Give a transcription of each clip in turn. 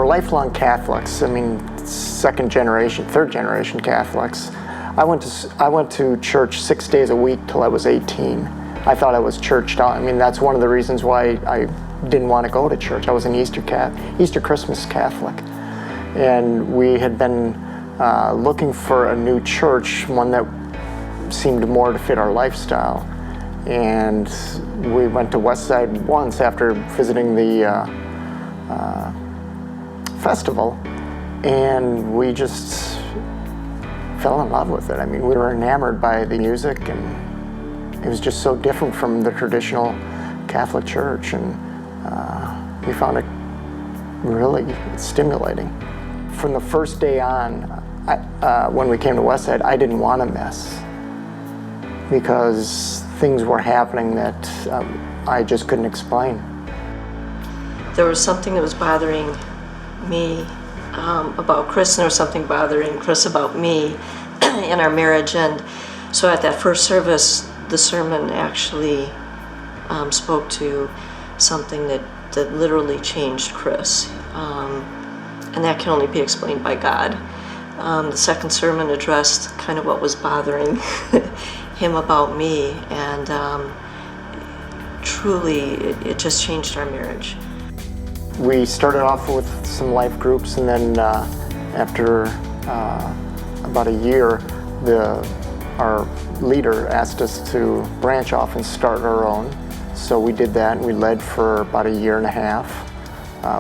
lifelong Catholics. I mean, second generation, third generation Catholics. I went to church 6 days a week till I was 18. I thought I was churched out. I mean, that's one of the reasons why I didn't want to go to church. I was an Easter Christmas Catholic. And we had been looking for a new church, one that seemed more to fit our lifestyle. And we went to Westside once after visiting the festival, and we just fell in love with it. I mean, we were enamored by the music, and it was just so different from the traditional Catholic Church, and we found it really stimulating. From the first day on, when we came to Westside, I didn't want to miss, because things were happening that I just couldn't explain. There was something that was bothering me about Chris, and there was something bothering Chris about me in our marriage. And so at that first service, the sermon actually spoke to something that literally changed Chris. And that can only be explained by God. The second sermon addressed kind of what was bothering him about me, and truly it just changed our marriage. We started off with some life groups, and then after about a year, our leader asked us to branch off and start our own. So we did that, and we led for about a year and a half.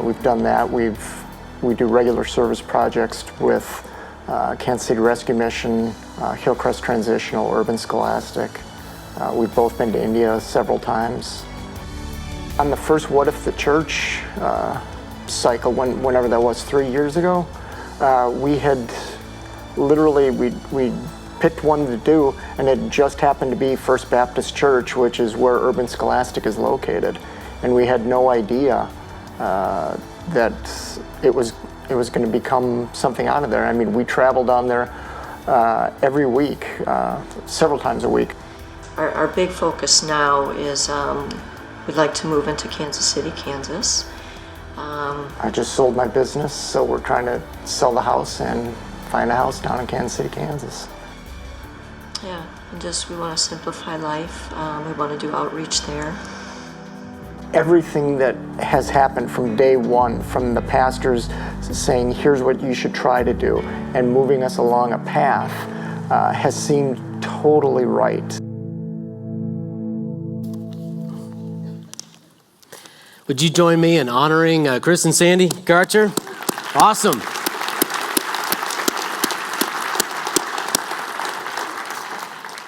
We've done that. We do regular service projects with Kansas City Rescue Mission, Hillcrest Transitional, Urban Scholastic. We've both been to India several times. On the first What If the Church cycle, whenever that was, 3 years ago, we had literally, we picked one to do, and it just happened to be First Baptist Church, which is where Urban Scholastic is located. And we had no idea that it was going to become something out of there. I mean, we travel down there every week, several times a week. Our big focus now is we'd like to move into Kansas City, Kansas. I just sold my business, so we're trying to sell the house and find a house down in Kansas City, Kansas. Yeah, and we want to simplify life. We want to do outreach there. Everything that has happened from day one, from the pastors saying, here's what you should try to do, and moving us along a path, has seemed totally right. Would you join me in honoring Chris and Sandy Garcher? Awesome.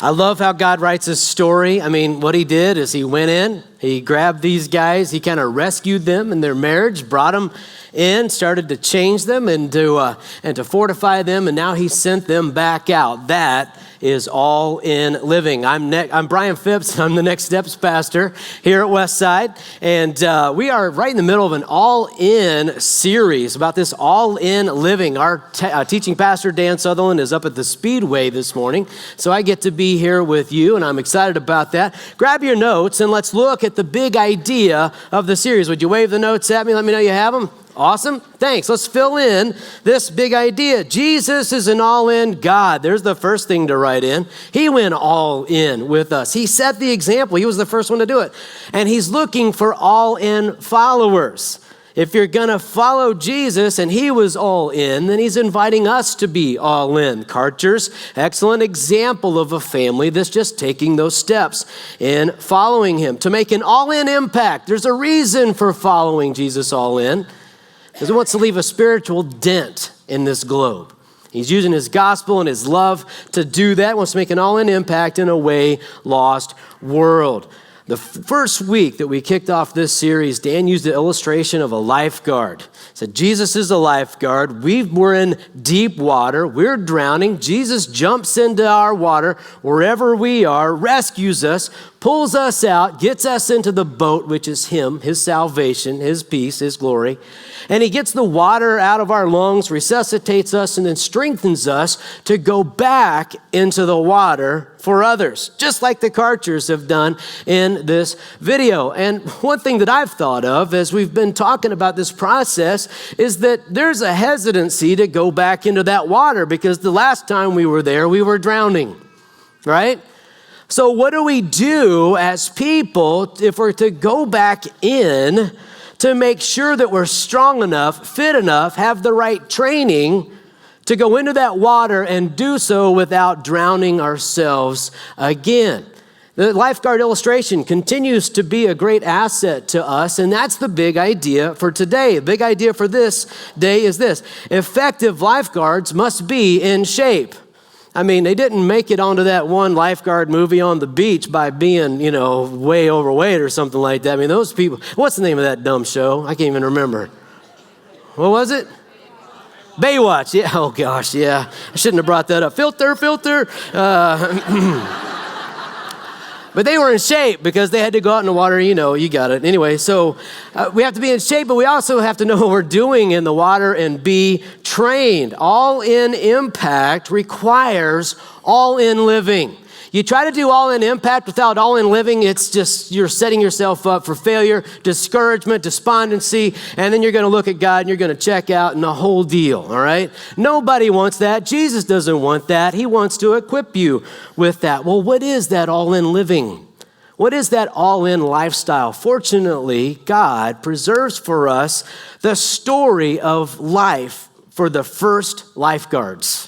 I love how God writes his story. I mean, what he did is he went in, he grabbed these guys, he kind of rescued them in their marriage, brought them in, started to change them and to fortify them, and now he sent them back out. That is all in living. I'm Brian Phipps. I'm the Next Steps pastor here at Westside, and we are right in the middle of an all-in series about this all-in living. Our teaching pastor, Dan Sutherland, is up at the Speedway this morning, so I get to be here with you, and I'm excited about that. Grab your notes, and let's look at the big idea of the series. Would you wave the notes at me? Let me know you have them. Awesome. Thanks. Let's fill in this big idea. Jesus is an all-in God. There's the first thing to write in. He went all in with us. He set the example. He was the first one to do it. And he's looking for all-in followers. If you're going to follow Jesus and he was all in, then he's inviting us to be all in. Karcher's excellent example of a family that's just taking those steps in following him to make an all-in impact. There's a reason for following Jesus all in. Because he wants to leave a spiritual dent in this globe. He's using his gospel and his love to do that. He wants to make an all-in impact in a way lost world. The first week that we kicked off this series, Dan used the illustration of a lifeguard. He said, Jesus is a lifeguard. We're in deep water. We're drowning. Jesus jumps into our water wherever we are, rescues us, pulls us out, gets us into the boat, which is him, his salvation, his peace, his glory. And he gets the water out of our lungs, resuscitates us, and then strengthens us to go back into the water for others, just like the Karchers have done in this video. And one thing that I've thought of as we've been talking about this process is that there's a hesitancy to go back into that water because the last time we were there, we were drowning, right? So what do we do as people if we're to go back in to make sure that we're strong enough, fit enough, have the right training to go into that water and do so without drowning ourselves again? The lifeguard illustration continues to be a great asset to us, and that's the big idea for today. The big idea for this day is this: effective lifeguards must be in shape. I mean, they didn't make it onto that one lifeguard movie on the beach by being, way overweight or something like that. I mean, those people, what's the name of that dumb show? I can't even remember. What was it? Baywatch. Yeah. Oh, gosh, yeah. I shouldn't have brought that up. Filter. But they were in shape because they had to go out in the water. You got it. Anyway, so we have to be in shape, but we also have to know what we're doing in the water and be trained. All-in impact requires all-in living. You try to do all-in impact without all-in living, it's just you're setting yourself up for failure, discouragement, despondency, and then you're going to look at God and you're going to check out and the whole deal, all right? Nobody wants that. Jesus doesn't want that. He wants to equip you with that. Well, what is that all-in living? What is that all-in lifestyle? Fortunately, God preserves for us the story of life for the first lifeguards.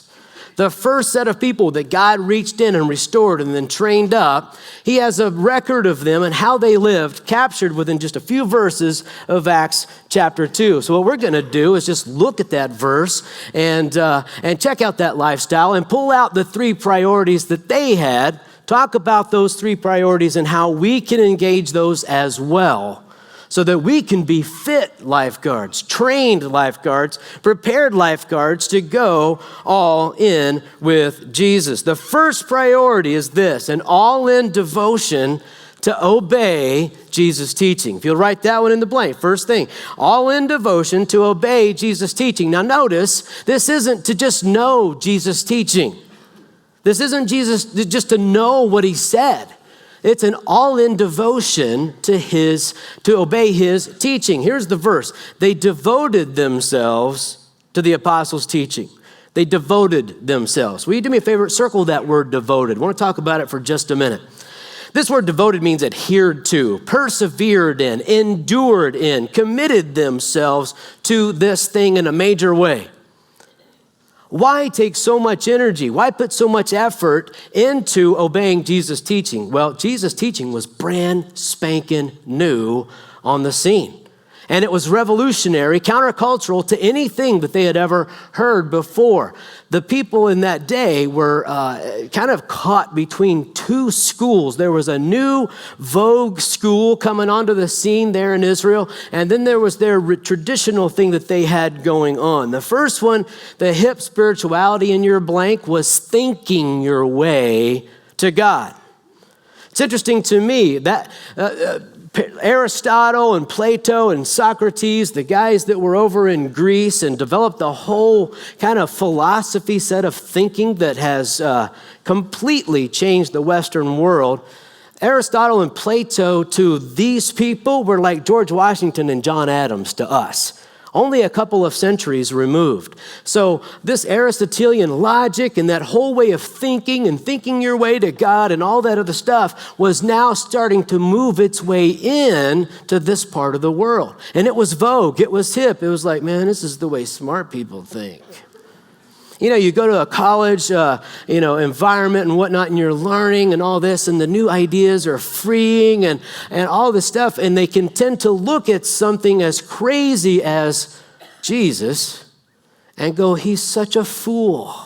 The first set of people that God reached in and restored and then trained up, he has a record of them and how they lived captured within just a few verses of Acts chapter 2. So what we're going to do is just look at that verse and check out that lifestyle and pull out the 3 priorities that they had, talk about those 3 priorities and how we can engage those as well, so that we can be fit lifeguards, trained lifeguards, prepared lifeguards to go all in with Jesus. The first priority is this: an all-in devotion to obey Jesus' teaching. If you'll write that one in the blank, first thing, all-in devotion to obey Jesus' teaching. Now notice, this isn't to just know Jesus' teaching. This isn't Jesus just to know what he said. It's an all-in devotion to obey his teaching. Here's the verse. They devoted themselves to the apostles' teaching. They devoted themselves. Will you do me a favor? Circle that word devoted. I want to talk about it for just a minute. This word devoted means adhered to, persevered in, endured in, committed themselves to this thing in a major way. Why take so much energy? Why put so much effort into obeying Jesus' teaching? Well, Jesus' teaching was brand spanking new on the scene. And it was revolutionary, countercultural to anything that they had ever heard before. The people in that day were kind of caught between 2 schools. There was a new vogue school coming onto the scene there in Israel, and then there was their traditional thing that they had going on. The first one, the hip spirituality in your blank, was thinking your way to God. It's interesting to me that Aristotle and Plato and Socrates, the guys that were over in Greece and developed the whole kind of philosophy set of thinking that has completely changed the Western world. Aristotle and Plato to these people were like George Washington and John Adams to us. Only a couple of centuries removed. So this Aristotelian logic and that whole way of thinking and thinking your way to God and all that other stuff was now starting to move its way in to this part of the world. And it was vogue, it was hip. It was like, man, this is the way smart people think. You go to a college, environment and whatnot, and you're learning and all this, and the new ideas are freeing and all this stuff, and they can tend to look at something as crazy as Jesus and go, he's such a fool.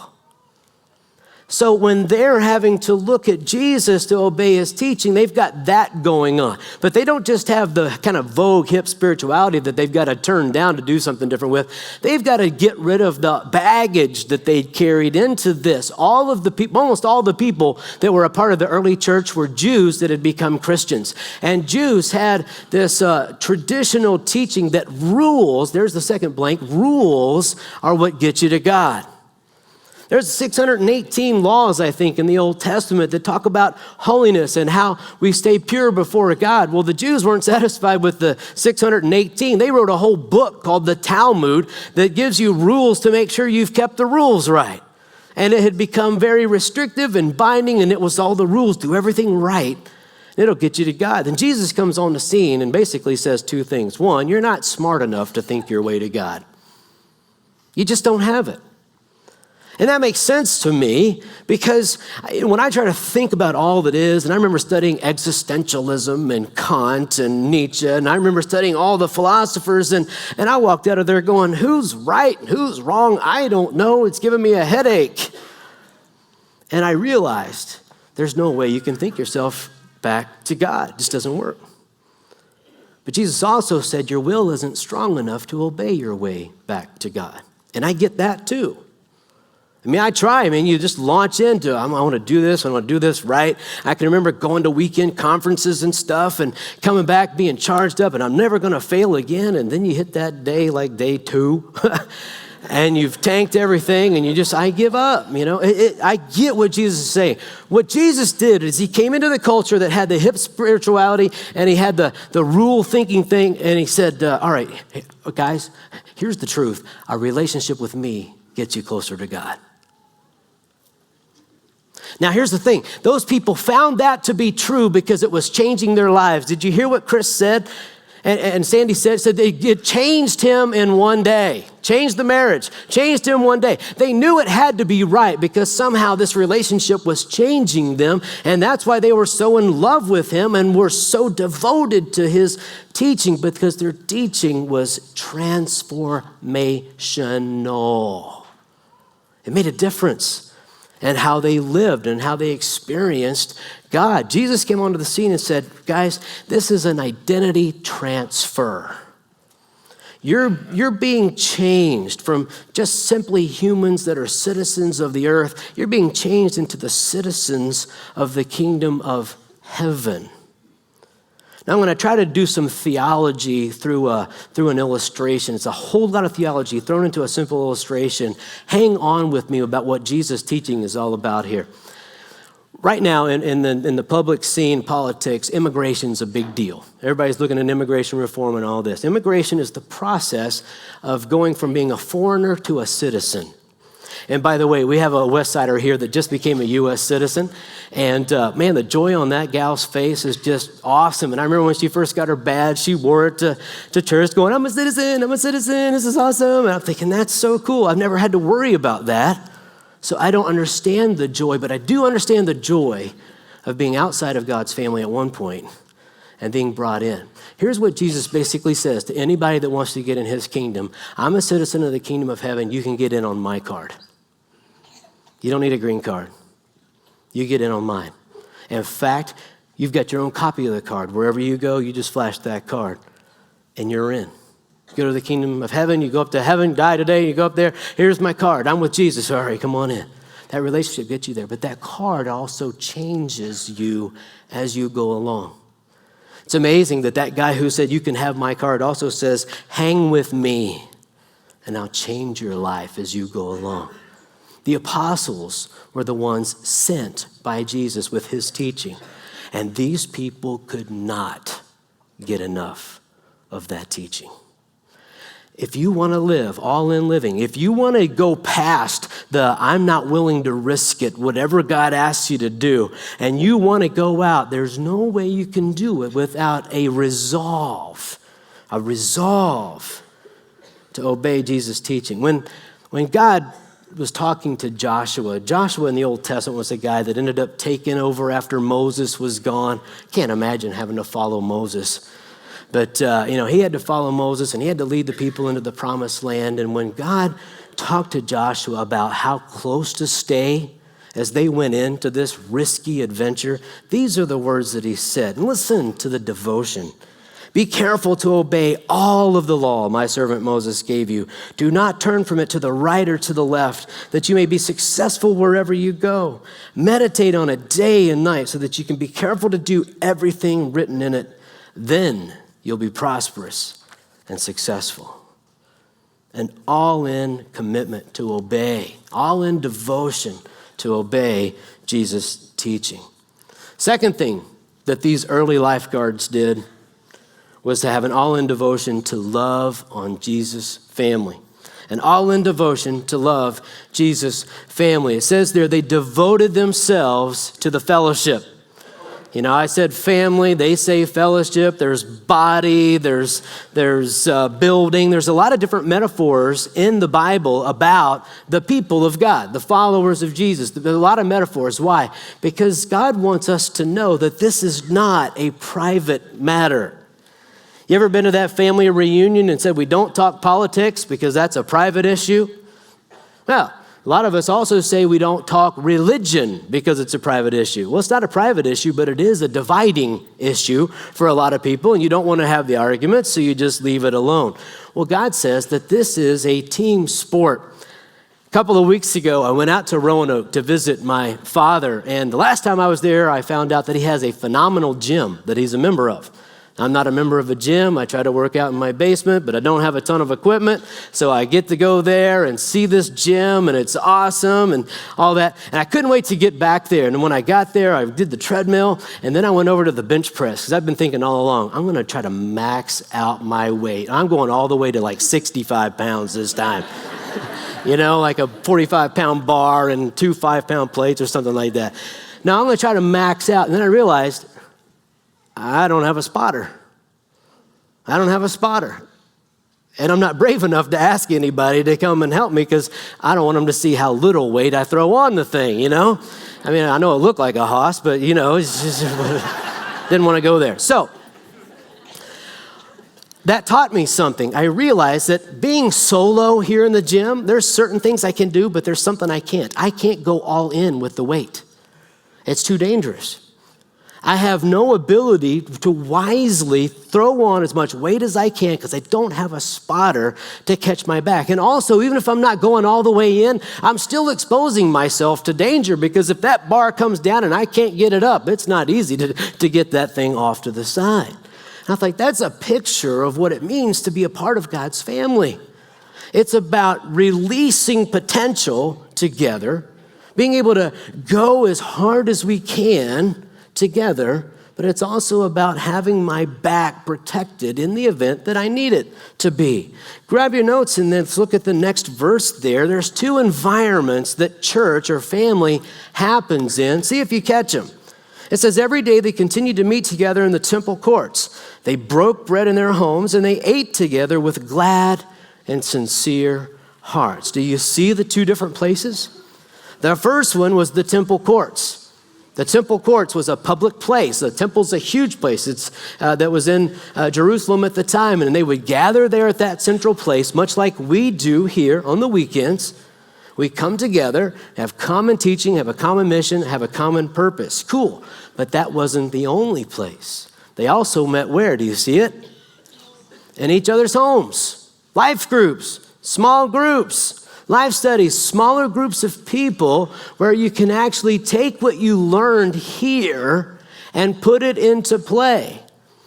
So when they're having to look at Jesus to obey his teaching, they've got that going on. But they don't just have the kind of vogue, hip spirituality that they've got to turn down to do something different with. They've got to get rid of the baggage that they carried into this. All of the people, almost all the people that were a part of the early church were Jews that had become Christians. And Jews had this traditional teaching that rules, there's the second blank, rules are what get you to God. There's 618 laws, I think, in the Old Testament that talk about holiness and how we stay pure before God. Well, the Jews weren't satisfied with the 618. They wrote a whole book called the Talmud that gives you rules to make sure you've kept the rules right. And it had become very restrictive and binding, and it was all the rules, do everything right. It'll get you to God. Then Jesus comes on the scene and basically says two things. One, you're not smart enough to think your way to God. You just don't have it. And that makes sense to me because when I try to think about all that is, and I remember studying existentialism and Kant and Nietzsche, and I remember studying all the philosophers, and I walked out of there going, who's right and who's wrong? I don't know. It's giving me a headache. And I realized there's no way you can think yourself back to God. It just doesn't work. But Jesus also said your will isn't strong enough to obey your way back to God. And I get that too. I mean, I try. I mean, you just launch into, I want to do this. I want to do this right. I can remember going to weekend conferences and stuff and coming back being charged up and I'm never going to fail again. And then you hit that day, like day 2, and you've tanked everything and I give up. You know, I get what Jesus is saying. What Jesus did is he came into the culture that had the hip spirituality and he had the rule thinking thing. And he said, all right, guys, here's the truth. A relationship with me gets you closer to God. Now, here's the thing. Those people found that to be true because it was changing their lives. Did you hear what Chris said? And Sandy said it changed him in one day. Changed the marriage. Changed him one day. They knew it had to be right because somehow this relationship was changing them. And that's why they were so in love with him and were so devoted to his teaching, because their teaching was transformational. It made a difference. And how they lived and how they experienced God. Jesus came onto the scene and said, guys, this is an identity transfer. You're being changed from just simply humans that are citizens of the earth. You're being changed into the citizens of the kingdom of heaven. Now I'm going to try to do some theology through an illustration. It's a whole lot of theology thrown into a simple illustration. Hang on with me about what Jesus' teaching is all about here. Right now in the public scene, politics, immigration is a big deal. Everybody's looking at immigration reform and all this. Immigration is the process of going from being a foreigner to a citizen. And by the way, we have a Westsider here that just became a U.S. citizen. And man, the joy on that gal's face is just awesome. And I remember when she first got her badge, she wore it to church going, I'm a citizen, this is awesome. And I'm thinking, that's so cool. I've never had to worry about that. So I don't understand the joy, but I do understand the joy of being outside of God's family at one point and being brought in. Here's what Jesus basically says to anybody that wants to get in his kingdom. I'm a citizen of the kingdom of heaven. You can get in on my card. You don't need a green card. You get in on mine. In fact, you've got your own copy of the card. Wherever you go, you just flash that card and you're in. You go to the kingdom of heaven, you go up to heaven, die today, you go up there, here's my card. I'm with Jesus. All right, come on in. That relationship gets you there. But that card also changes you as you go along. It's amazing that guy who said, you can have my card, also says, hang with me and I'll change your life as you go along. The apostles were the ones sent by Jesus with his teaching. And these people could not get enough of that teaching. If you want to live all in living, if you want to go past the I'm not willing to risk it, whatever God asks you to do, and you want to go out, there's no way you can do it without a resolve to obey Jesus' teaching. When God was talking to Joshua in the Old Testament was a guy that ended up taking over after Moses was gone. Can't imagine having to follow Moses. But, he had to follow Moses and he had to lead the people into the promised land. And when God talked to Joshua about how close to stay as they went into this risky adventure, these are the words that he said. And listen to the devotion. Be careful to obey all of the law my servant Moses gave you. Do not turn from it to the right or to the left, that you may be successful wherever you go. Meditate on it day and night so that you can be careful to do everything written in it. Then you'll be prosperous and successful. An all-in commitment to obey, all-in devotion to obey Jesus' teaching. Second thing that these early lifeguards did was to have an all-in devotion to love on Jesus' family. An all-in devotion to love Jesus' family. It says there they devoted themselves to the fellowship. You know, I said family, they say fellowship, there's body, there's building. There's a lot of different metaphors in the Bible about the people of God, the followers of Jesus. There's a lot of metaphors. Why? Because God wants us to know that this is not a private matter. You ever been to that family reunion and said, we don't talk politics because that's a private issue? Well, a lot of us also say we don't talk religion because it's a private issue. Well, it's not a private issue, but it is a dividing issue for a lot of people, and you don't want to have the argument, so you just leave it alone. Well, God says that this is a team sport. A couple of weeks ago, I went out to Roanoke to visit my father, and the last time I was there, I found out that he has a phenomenal gym that he's a member of. I'm not a member of a gym. I try to work out in my basement, but I don't have a ton of equipment. So I get to go there and see this gym, and it's awesome and all that. And I couldn't wait to get back there. And when I got there, I did the treadmill, and then I went over to the bench press because I've been thinking all along, I'm going to try to max out my weight. I'm going all the way to like 65 pounds this time. You know, like a 45-pound bar and 2 5-pound plates or something like that. Now I'm going to try to max out. And then I realized, I don't have a spotter. I don't have a spotter. And I'm not brave enough to ask anybody to come and help me because I don't want them to see how little weight I throw on the thing, you know? I mean, I know it looked like a hoss, but, you know, it's just didn't want to go there. So that taught me something. I realized that being solo here in the gym, there's certain things I can do, but there's something I can't. I can't go all in with the weight. It's too dangerous. I have no ability to wisely throw on as much weight as I can because I don't have a spotter to catch my back. And also, even if I'm not going all the way in, I'm still exposing myself to danger because if that bar comes down and I can't get it up, it's not easy to get that thing off to the side. And I think that's a picture of what it means to be a part of God's family. It's about releasing potential together, being able to go as hard as we can together, but it's also about having my back protected in the event that I need it to be. Grab your notes and let's look at the next verse there. There's 2 environments that church or family happens in. See if you catch them. It says, every day they continued to meet together in the temple courts. They broke bread in their homes and they ate together with glad and sincere hearts. Do you see the 2 different places? The first one was the temple courts. The temple courts was a public place. The temple's a huge place. It's that was in Jerusalem at the time, and they would gather there at that central place, much like we do here on the weekends. We come together, have common teaching, have a common mission, have a common purpose. Cool, but that wasn't the only place. They also met where? Do you see it? In each other's homes. Life groups, small groups. Life studies, smaller groups of people where you can actually take what you learned here and put it into play.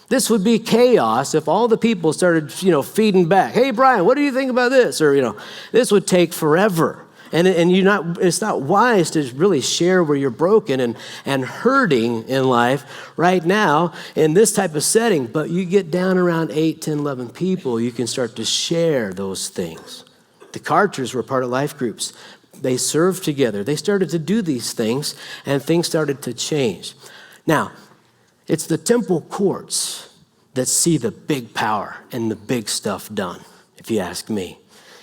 This would be chaos if all the people started, feeding back. Hey, Brian, what do you think about this? Or, this would take forever. And it's not wise to really share where you're broken and hurting in life right now in this type of setting. But you get down around 8, 10, 11 people, you can start to share those things. The Carters were part of life groups. They served together. They started to do these things, and things started to change. Now, it's the temple courts that see the big power and the big stuff done, if you ask me.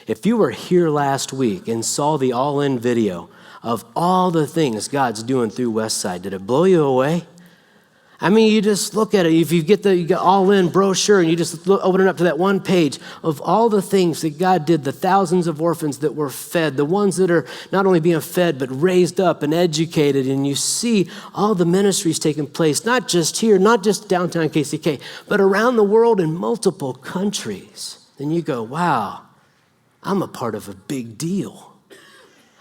If you were here last week and saw the all-in video of all the things God's doing through Westside, did it blow you away? I mean, you just look at it. If you get all in brochure and you just open it up to that one page of all the things that God did, the thousands of orphans that were fed, the ones that are not only being fed, but raised up and educated. And you see all the ministries taking place, not just here, not just downtown KCK, but around the world in multiple countries. Then you go, wow, I'm a part of a big deal.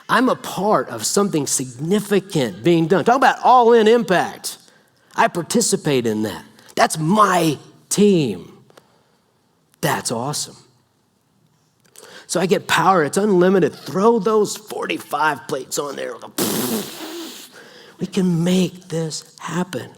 I'm a part of something significant being done. Talk about all-in impact. I participate in that. That's my team. That's awesome. So I get power. It's unlimited. Throw those 45 plates on there. We can make this happen.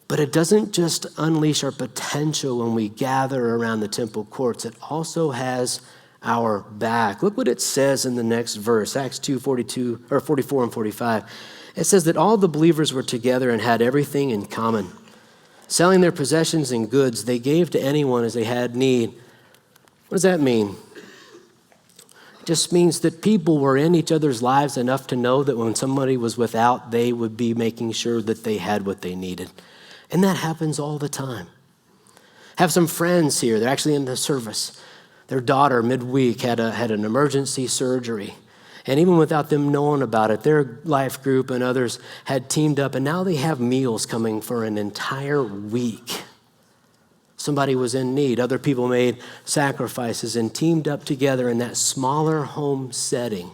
But it doesn't just unleash our potential when we gather around the temple courts. It also has our back. Look what it says in the next verse, Acts 2:42 or 44 and 45. It says that all the believers were together and had everything in common. Selling their possessions and goods, they gave to anyone as they had need. What does that mean? It just means that people were in each other's lives enough to know that when somebody was without, they would be making sure that they had what they needed. And that happens all the time. Have some friends here. They're actually in the service. Their daughter midweek had an emergency surgery. And even without them knowing about it, their life group and others had teamed up, and now they have meals coming for an entire week. Somebody was in need. Other people made sacrifices and teamed up together in that smaller home setting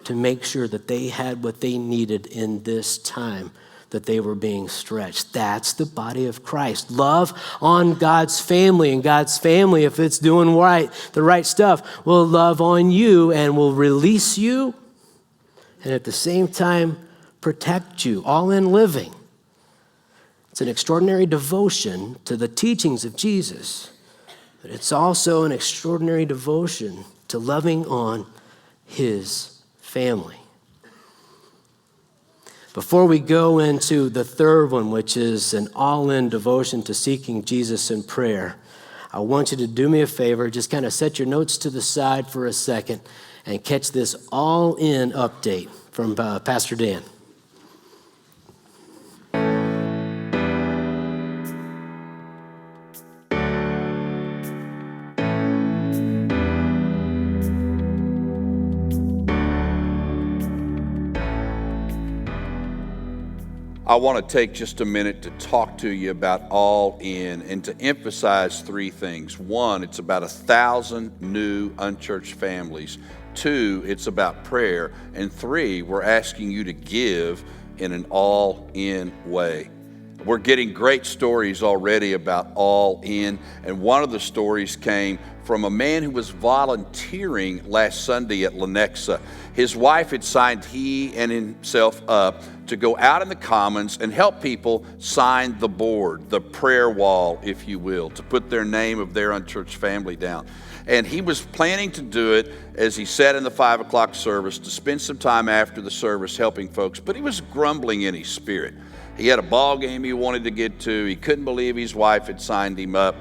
to make sure that they had what they needed in this time that they were being stretched. That's the body of Christ. Love on God's family, and God's family, if it's doing the right stuff, will love on you and will release you and at the same time protect you, all in living. It's an extraordinary devotion to the teachings of Jesus, but it's also an extraordinary devotion to loving on his family. Before we go into the third one, which is an all-in devotion to seeking Jesus in prayer, I want you to do me a favor, just kind of set your notes to the side for a second and catch this all-in update from Pastor Dan. I want to take just a minute to talk to you about all in and to emphasize three things. One, it's about 1,000 new unchurched families. Two, it's about prayer. And three, we're asking you to give in an all-in way. We're getting great stories already about all in, and one of the stories came from a man who was volunteering last Sunday at Lenexa. His wife had signed he and himself up to go out in the commons and help people sign the board, the prayer wall, if you will, to put their name of their unchurched family down. And he was planning to do it, as he said in the 5 o'clock service, to spend some time after the service helping folks, but he was grumbling in his spirit. He had a ball game he wanted to get to. He couldn't believe his wife had signed him up.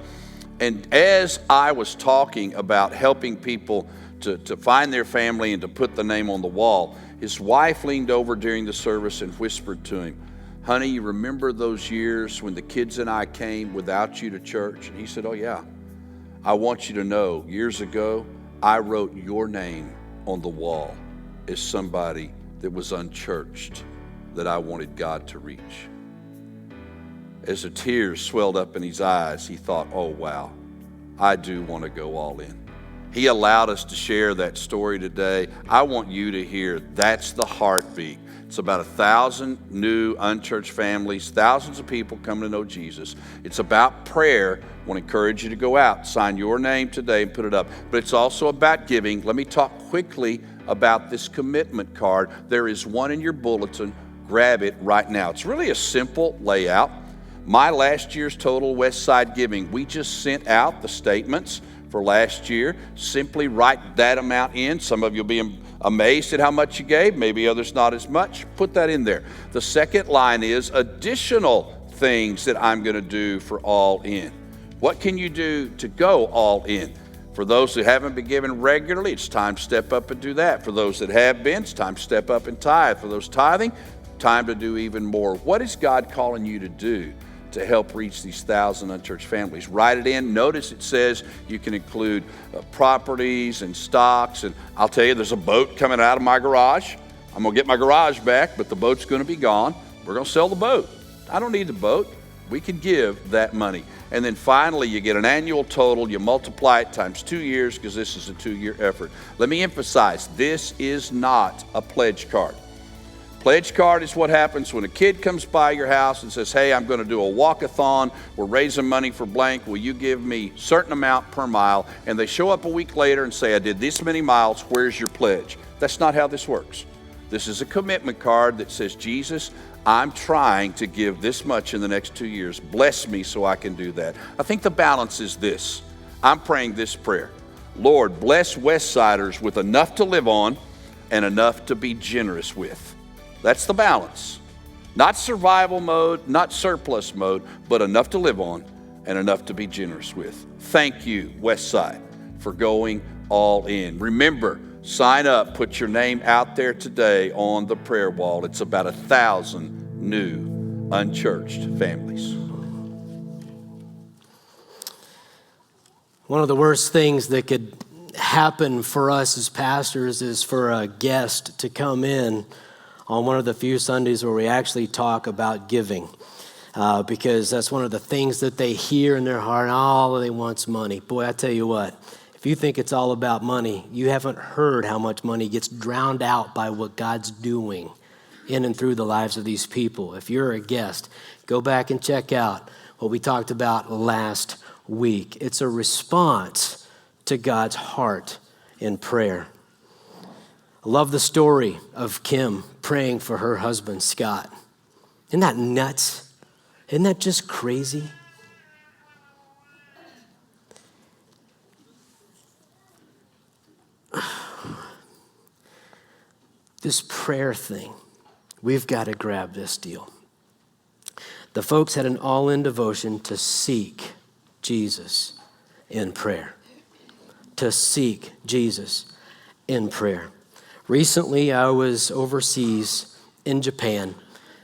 And as I was talking about helping people to find their family and to put the name on the wall, his wife leaned over during the service and whispered to him, "Honey, you remember those years when the kids and I came without you to church?" And he said, "Oh yeah. I want you to know, years ago, I wrote your name on the wall as somebody that was unchurched, that I wanted God to reach." As the tears swelled up in his eyes, he thought, "Oh wow, I do want to go all in." He allowed us to share that story today. I want you to hear that's the heartbeat. It's about 1,000 new unchurched families, thousands of people coming to know Jesus. It's about prayer. I want to encourage you to go out, sign your name today and put it up. But it's also about giving. Let me talk quickly about this commitment card. There is one in your bulletin. Grab it right now. It's really a simple layout. My last year's total Westside giving, we just sent out the statements for last year. Simply write that amount in. Some of you will be amazed at how much you gave, maybe others not as much. Put that in there. The second line is additional things that I'm going to do for all in. What can you do to go all in? For those who haven't been giving regularly, it's time to step up and do that. For those that have been, it's time to step up and tithe. For those tithing, time to do even more. What is God calling you to do to help reach these 1,000 unchurched families? Write it in. Notice it says you can include properties and stocks. And I'll tell you, there's a boat coming out of my garage. I'm going to get my garage back, but the boat's going to be gone. We're going to sell the boat. I don't need the boat. We can give that money. And then finally, you get an annual total. You multiply it times 2 years, because this is a 2-year effort. Let me emphasize, this is not a pledge card. Pledge card is what happens when a kid comes by your house and says, hey, I'm going to do a walk-a-thon. We're raising money for blank. Will you give me a certain amount per mile? And they show up a week later and say, I did this many miles. Where's your pledge? That's not how this works. This is a commitment card that says, Jesus, I'm trying to give this much in the next 2 years. Bless me so I can do that. I think the balance is this. I'm praying this prayer. Lord, bless Westsiders with enough to live on and enough to be generous with. That's the balance. Not survival mode, not surplus mode, but enough to live on and enough to be generous with. Thank you, Westside, for going all in. Remember, sign up, put your name out there today on the prayer wall. It's about 1,000 new unchurched families. One of the worst things that could happen for us as pastors is for a guest to come in on one of the few Sundays where we actually talk about giving, because that's one of the things that they hear in their heart. All they want's money. Boy, I tell you what, if you think it's all about money, you haven't heard how much money gets drowned out by what God's doing in and through the lives of these people. If you're a guest, go back and check out what we talked about last week. It's a response to God's heart in prayer. I love the story of Kim praying for her husband, Scott. Isn't that nuts? Isn't that just crazy? This prayer thing, we've got to grab this deal. The folks had an all-in devotion to seek Jesus in prayer. To seek Jesus in prayer. Recently, I was overseas in Japan,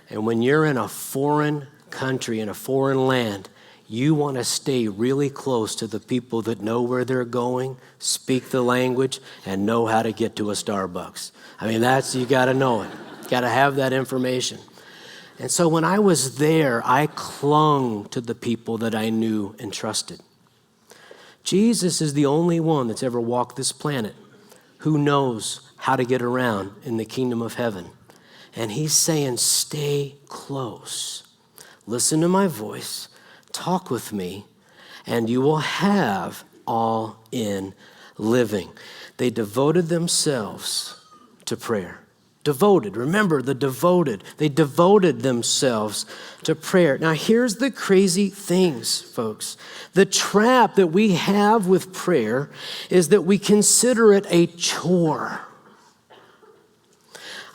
and when you're in a foreign country, in a foreign land, you want to stay really close to the people that know where they're going, speak the language, and know how to get to a Starbucks. I mean, you got to know it. Got to have that information. And so when I was there, I clung to the people that I knew and trusted. Jesus is the only one that's ever walked this planet who knows how to get around in the kingdom of heaven. And he's saying, stay close. Listen to my voice. Talk with me, and you will have all in living. They devoted themselves to prayer. Devoted. Remember the devoted. They devoted themselves to prayer. Now, here's the crazy things, folks. The trap that we have with prayer is that we consider it a chore.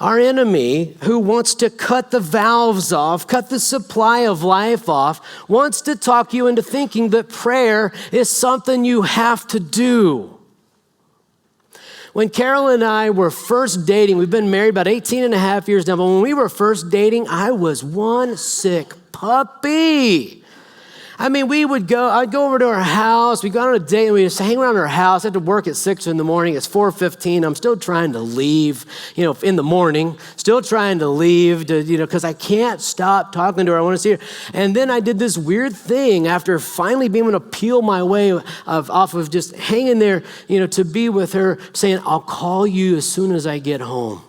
Our enemy, who wants to cut the valves off, cut the supply of life off, wants to talk you into thinking that prayer is something you have to do. When Carol and I were first dating, we've been married about 18 and a half years now, but when we were first dating, I was one sick puppy. I mean, I'd go over to her house, we'd go on a date, and we'd just hang around her house. I had to work at 6 in the morning, it's 4:15, I'm still trying to leave, in the morning, still trying to leave, because I can't stop talking to her, I want to see her. And then I did this weird thing after finally being able to peel my way off of just hanging there, to be with her, saying, I'll call you as soon as I get home.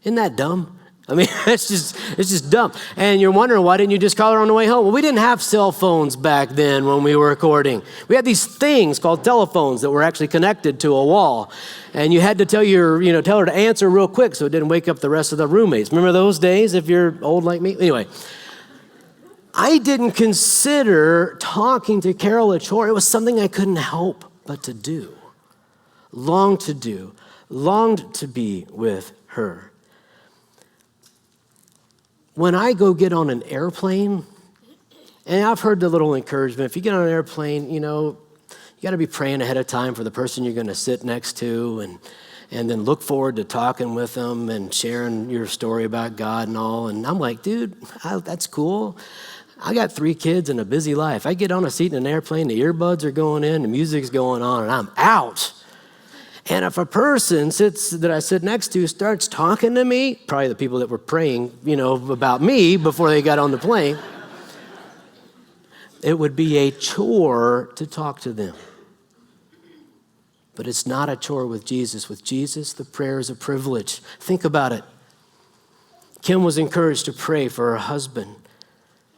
Isn't that dumb? I mean, it's just dumb. And you're wondering, why didn't you just call her on the way home? Well, we didn't have cell phones back then when we were recording. We had these things called telephones that were actually connected to a wall. And you had to tell her to answer real quick so it didn't wake up the rest of the roommates. Remember those days if you're old like me? Anyway, I didn't consider talking to Carol a chore. It was something I couldn't help but to do. Longed to be with her. When I go get on an airplane, and I've heard the little encouragement, if you get on an airplane, you got to be praying ahead of time for the person you're going to sit next to, and then look forward to talking with them and sharing your story about God and all. And I'm like, dude, that's cool. I got 3 kids and a busy life. I get on a seat in an airplane, the earbuds are going in, the music's going on, and I'm out. And if a person that I sit next to starts talking to me, probably the people that were praying, about me before they got on the plane, it would be a chore to talk to them. But it's not a chore with Jesus. With Jesus, the prayer is a privilege. Think about it. Kim was encouraged to pray for her husband.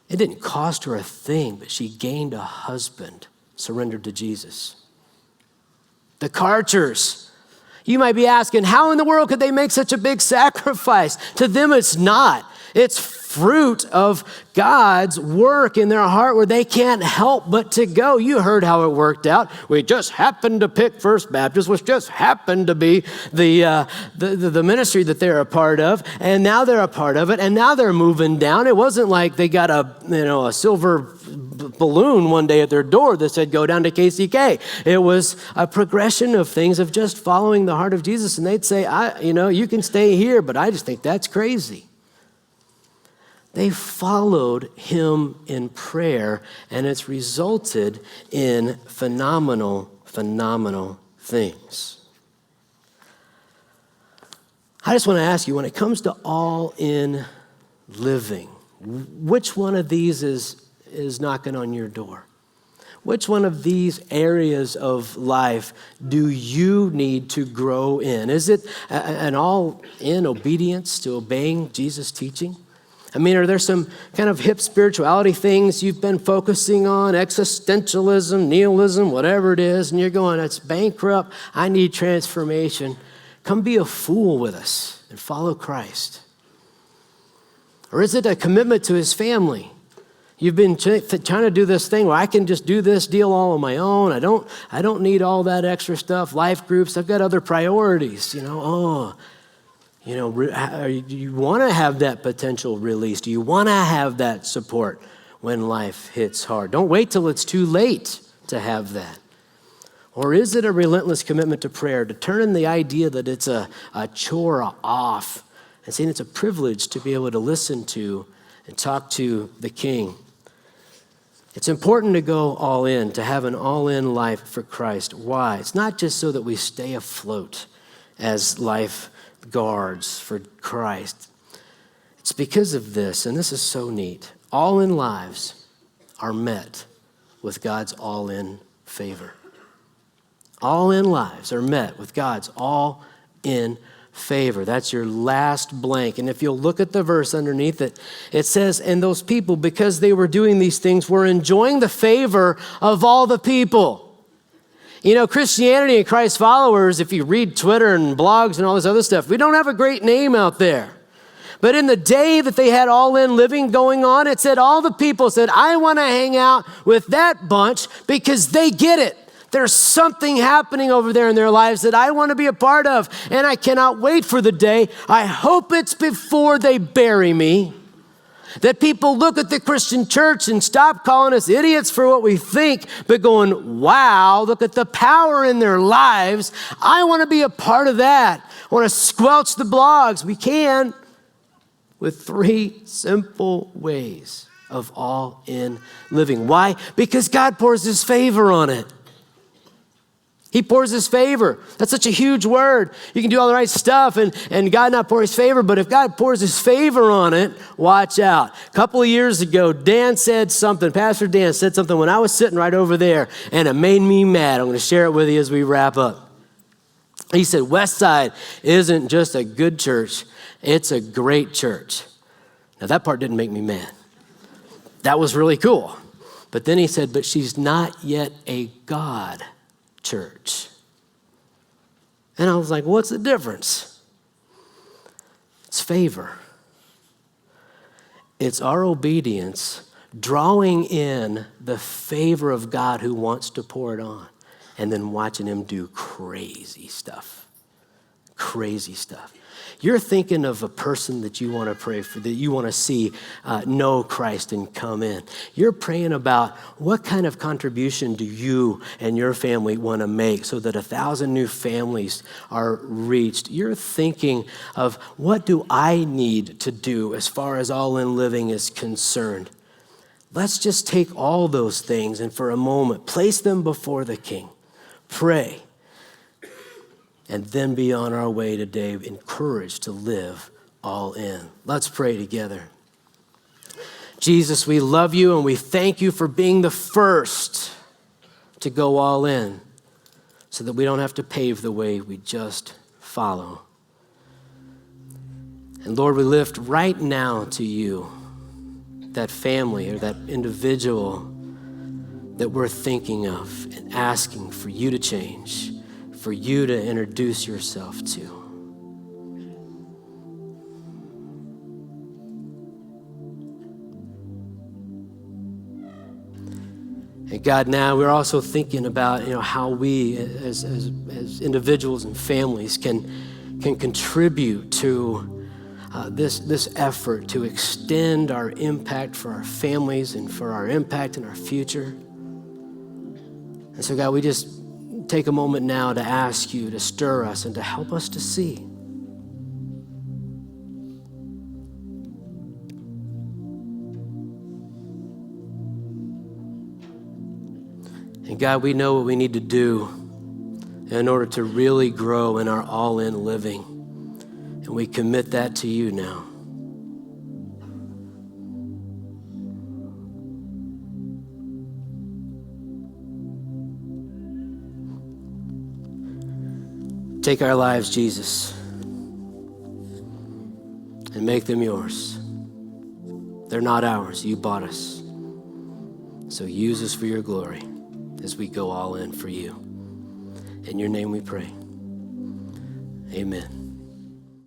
It didn't cost her a thing, but she gained a husband surrendered to Jesus. The Karchers. You might be asking, how in the world could they make such a big sacrifice? To them, it's not. It's fruit of God's work in their heart where they can't help but to go. You heard how it worked out. We just happened to pick First Baptist, which just happened to be the ministry that they're a part of, and now they're a part of it, and now they're moving down. It wasn't like they got a silver balloon one day at their door that said, go down to KCK. It was a progression of things of just following the heart of Jesus, and they'd say, you can stay here, but I just think that's crazy. They followed him in prayer, and it's resulted in phenomenal things. I just want to ask you, when it comes to all-in living, which one of these is knocking on your door? Which one of these areas of life do you need to grow in? Is it an all-in obedience to obeying Jesus' teaching? I mean, are there some kind of hip spirituality things you've been focusing on, existentialism, nihilism, whatever it is, and you're going, it's bankrupt, I need transformation. Come be a fool with us and follow Christ. Or is it a commitment to his family? You've been trying to do this thing where I can just do this deal all on my own. I don't need all that extra stuff, life groups, I've got other priorities, do you want to have that potential release? Do you want to have that support when life hits hard? Don't wait till it's too late to have that. Or is it a relentless commitment to prayer, to turn the idea that it's a chore off and saying it's a privilege to be able to listen to and talk to the King? It's important to go all in, to have an all-in life for Christ. Why? It's not just so that we stay afloat as lifeguards for Christ. It's because of this, and this is so neat. All-in lives are met with God's all-in favor. All-in lives are met with God's all-in favor. That's your last blank. And if you'll look at the verse underneath it, it says, and those people, because they were doing these things, were enjoying the favor of all the people. Christianity and Christ followers, if you read Twitter and blogs and all this other stuff, we don't have a great name out there. But in the day that they had all-in living going on, it said all the people said, I want to hang out with that bunch because they get it. There's something happening over there in their lives that I want to be a part of, and I cannot wait for the day. I hope it's before they bury me, that people look at the Christian church and stop calling us idiots for what we think, but going, wow, look at the power in their lives. I want to be a part of that. I want to squelch the blogs. We can with 3 simple ways of all-in living. Why? Because God pours his favor on it. He pours his favor. That's such a huge word. You can do all the right stuff and God not pour his favor, but if God pours his favor on it, watch out. A couple of years ago, Pastor Dan said something when I was sitting right over there, and it made me mad. I'm going to share it with you as we wrap up. He said, Westside isn't just a good church, it's a great church. Now that part didn't make me mad. That was really cool. But then he said, but she's not yet a God church. And I was like, what's the difference? It's favor. It's our obedience drawing in the favor of God who wants to pour it on, and then watching him do crazy stuff. crazy stuff. You're thinking of a person that you want to pray for, that you want to see know Christ and come in. You're praying about what kind of contribution do you and your family want to make so that 1,000 new families are reached. You're thinking of what do I need to do as far as all in living is concerned. Let's just take all those things and for a moment, place them before the King. Pray. And then be on our way today, encouraged to live all in. Let's pray together. Jesus, we love you and we thank you for being the first to go all in so that we don't have to pave the way, we just follow. And Lord, we lift right now to you that family or that individual that we're thinking of and asking for you to change, for you to introduce yourself to. And God, now we're also thinking about how we as individuals and families can contribute to this effort to extend our impact for our families and for our impact in our future. And so God, we just take a moment now to ask you to stir us and to help us to see. And God, we know what we need to do in order to really grow in our all-in living. And we commit that to you now. Take our lives, Jesus, and make them yours. They're not ours. You bought us. So use us for your glory as we go all in for you. In your name we pray. Amen.